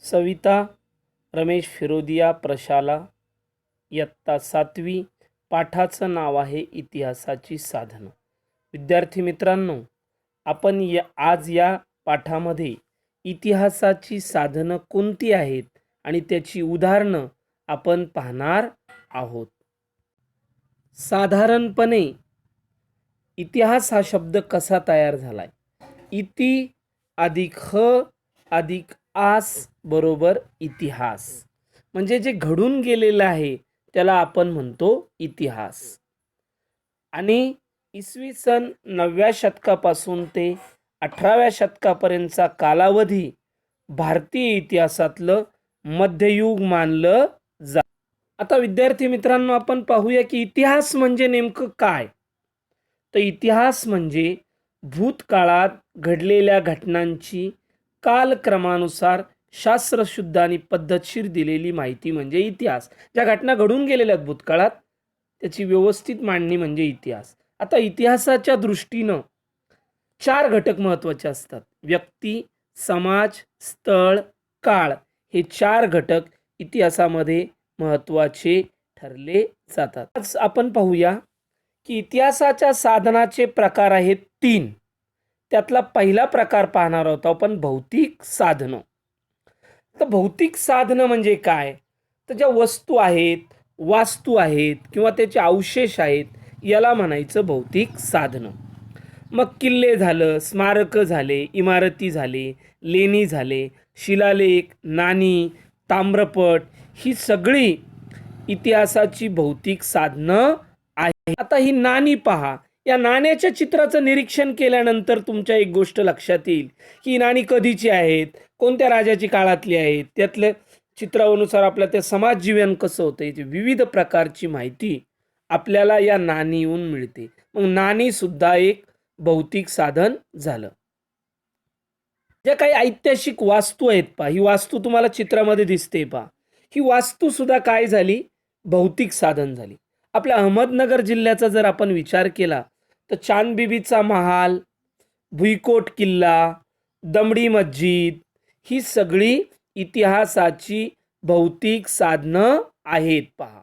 सविता रमेश फिरोदिया प्रशाला, इयत्ता 7वी. पाठाचं नाव आहे इतिहासाची साधनं. विद्यार्थी मित्रांनो, आपण आज या पाठामध्ये इतिहासाची साधनं कोणती आहेत आणि त्याची उदाहरणं आपण पाहणार आहोत. साधारणपणे इतिहास हा शब्द कसा तयार झालाय? इति अधिक ह अधिक आस बरोबर इतिहास, म्हणजे जे घडून गेलेलं आहे त्याला आपण म्हणतो इतिहास. आणि इसवी सन 9व्या शतकापासून ते 18व्या शतकापर्यंतचा कालावधी भारतीय इतिहासातलं मध्ययुग मानलं जातं. आता विद्यार्थी मित्रांनो, आपण पाहूया की इतिहास म्हणजे नेमकं काय. तर इतिहास म्हणजे भूतकाळात घडलेल्या घटनांची कालक्रमानुसार शास्त्रशुद्ध आणि पद्धतशीर दिलेली माहिती म्हणजे इतिहास. ज्या घटना घडून गेलेल्या आहेत भूतकाळात त्याची व्यवस्थित मांडणी म्हणजे इतिहास. आता इतिहासाच्या दृष्टीनं 4 घटक महत्त्वाचे असतात: व्यक्ती, समाज, स्थळ, काळ. हे 4 घटक इतिहासामध्ये महत्त्वाचे ठरले जातात. आज आपण पाहूया की इतिहासाच्या साधनाचे प्रकार आहेत 3. त्यातला पहिला प्रकार पाहणार आहोत आपण, भौतिक साधनं. तर भौतिक साधनं म्हणजे काय? तर ज्या वस्तू आहेत, वास्तू आहेत किंवा त्याचे अवशेष आहेत, याला म्हणायचं भौतिक साधनं. मग किल्ले झालं, स्मारकं झाले, इमारती झाले, लेणी झाले, शिलालेख, नाणी, ताम्रपट, ही सगळी इतिहासाची भौतिक साधनं आहेत. आता ही नाणी पहा. या नाण्याच्या चित्राचं निरीक्षण केल्यानंतर तुमच्या एक गोष्ट लक्षात येईल की ही नाणी कधीची आहेत, कोणत्या राजाची काळातली आहेत, त्यातल्या चित्रानुसार आपल्या त्या समाज जीवन कसं होतं, याची विविध प्रकारची माहिती आपल्याला या नाणीहून मिळते. मग नाणी सुद्धा एक भौतिक साधन झालं. ज्या काही ऐतिहासिक वास्तू आहेत पहा, ही वास्तू तुम्हाला चित्रामध्ये दिसते पहा, ही वास्तू सुद्धा काय झाली? भौतिक साधन झाली. आपल्या अहमदनगर जिल्ह्याचा जर आपण विचार केला तर चांदबिबीचा महाल, भुईकोट किल्ला, दमडी मस्जिद, ही सगळी इतिहासाची भौतिक साधनं आहेत पहा.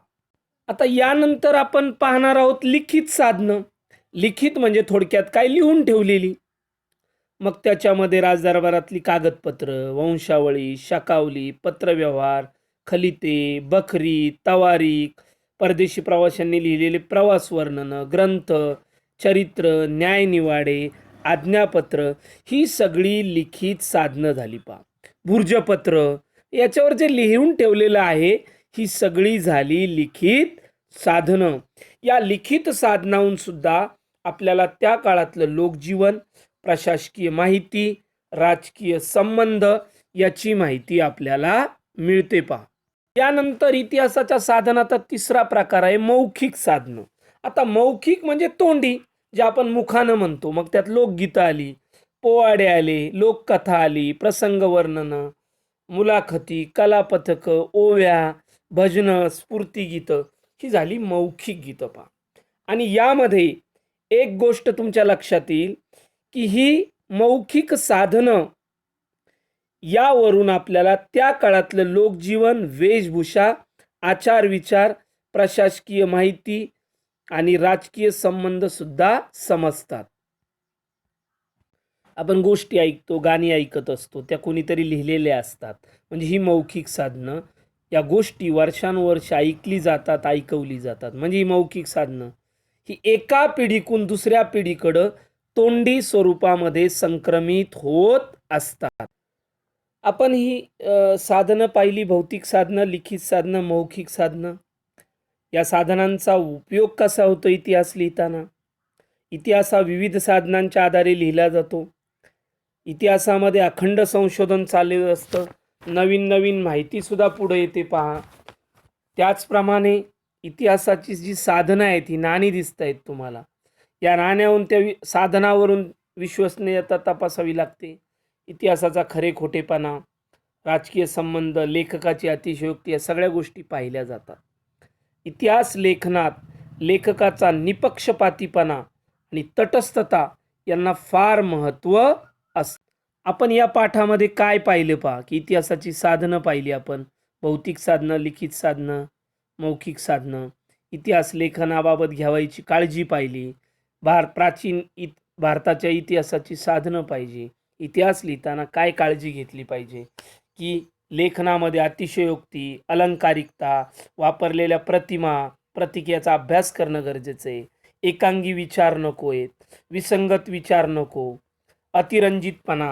आता यानंतर आपण पाहणार आहोत लिखित साधनं. लिखित म्हणजे थोडक्यात काय, लिहून ठेवलेली. मग त्याच्यामध्ये राजदरबारातली कागदपत्र, वंशावळी, शकावली, पत्रव्यवहार, खलिते, बखरी, तवारीख, परदेशी प्रवाशांनी लिहिलेले प्रवास वर्णनं, ग्रंथ, चरित्र, न्यायनिवाडे, आज्ञापत्र, ही सगळी लिखित साधनं झाली पहा. भूर्जपत्र, याच्यावर जे लिहून ठेवलेलं आहे, ही सगळी झाली लिखित साधनं. या लिखित साधनाहून सुद्धा आपल्याला त्या काळातलं लोकजीवन, प्रशासकीय माहिती, राजकीय संबंध, याची माहिती आपल्याला मिळते पहा. यानंतर इतिहासाच्या साधनाचा तिसरा प्रकार आहे मौखिक साधनं. आता मौखिक म्हणजे तोंडी, जे आपण मुखानं म्हणतो. मग त्यात लोकगीतं आली, पोवाडे आले, लोककथा आली, प्रसंग वर्णनं, मुलाखती, कलापथकं, ओव्या, भजनं, स्फूर्तिगीतं, ही झाली मौखिक गीतं पहा. आणि यामध्ये एक गोष्ट तुमच्या लक्षात येईल की ही मौखिक साधनं, यावरून आपल्याला त्या काळातलं लोकजीवन, वेशभूषा, आचार विचार, प्रशासकीय माहिती आणि राजकीय संबंध सुद्धा समजतात. आपण गोष्टी ऐकतो, गाणी ऐकत असतो, त्या कोणीतरी लिहिलेल्या असतात. म्हणजे ही मौखिक साधनं, या गोष्टी वर्षानुवर्ष ऐकली जातात, ऐकवली जातात. म्हणजे ही मौखिक साधनं ही एका पिढीकडून दुसऱ्या पिढीकडं तोंडी स्वरूपामध्ये संक्रमित होत असतात. आपण ही साधनं पाहिली, भौतिक साधनं, लिखित साधनं, मौखिक साधनं. या साधनांचा उपयोग कसा होतो इतिहास लिहिताना? इतिहास हा विविध साधनांच्या आधारे लिहिला जातो. इतिहासामध्ये अखंड संशोधन चालू असतं, नवीन नवीन माहितीसुद्धा पुढे येते पहा. त्याचप्रमाणे इतिहासाची जी साधनं आहेत, ही नाणी दिसत आहेत तुम्हाला. या नाण्याहून त्या साधनावरून विश्वसनीयता तपासावी लागते. इतिहासाचा खरे खोटेपणा, राजकीय संबंध, लेखकाची अतिशयोक्ती, या सगळ्या गोष्टी पाहिल्या जातात. इतिहास लेखनात लेखकाचा निपक्षपातीपणा आणि तटस्थता यांना फार महत्त्व असतं. आपण या पाठामध्ये काय पाहिलं पहा की इतिहासाची साधनं पाहिली आपण. भौतिक साधनं, लिखित साधनं, मौखिक साधनं, इतिहास लेखनाबाबत घ्यावयाची काळजी पाहिली. प्राचीन भारताच्या इतिहासाची साधनं पाहिजे. इतिहास लिहिताना काय काळजी घेतली पाहिजे की लेखनामध्ये अतिशयोक्ती, अलंकारिकता, वापरलेल्या प्रतिमा, प्रतीक अभ्यास करणं गरजेचं आहे. एकांगी विचार नको आहेत, विसंगत विचार नको, अतिरंजितपणा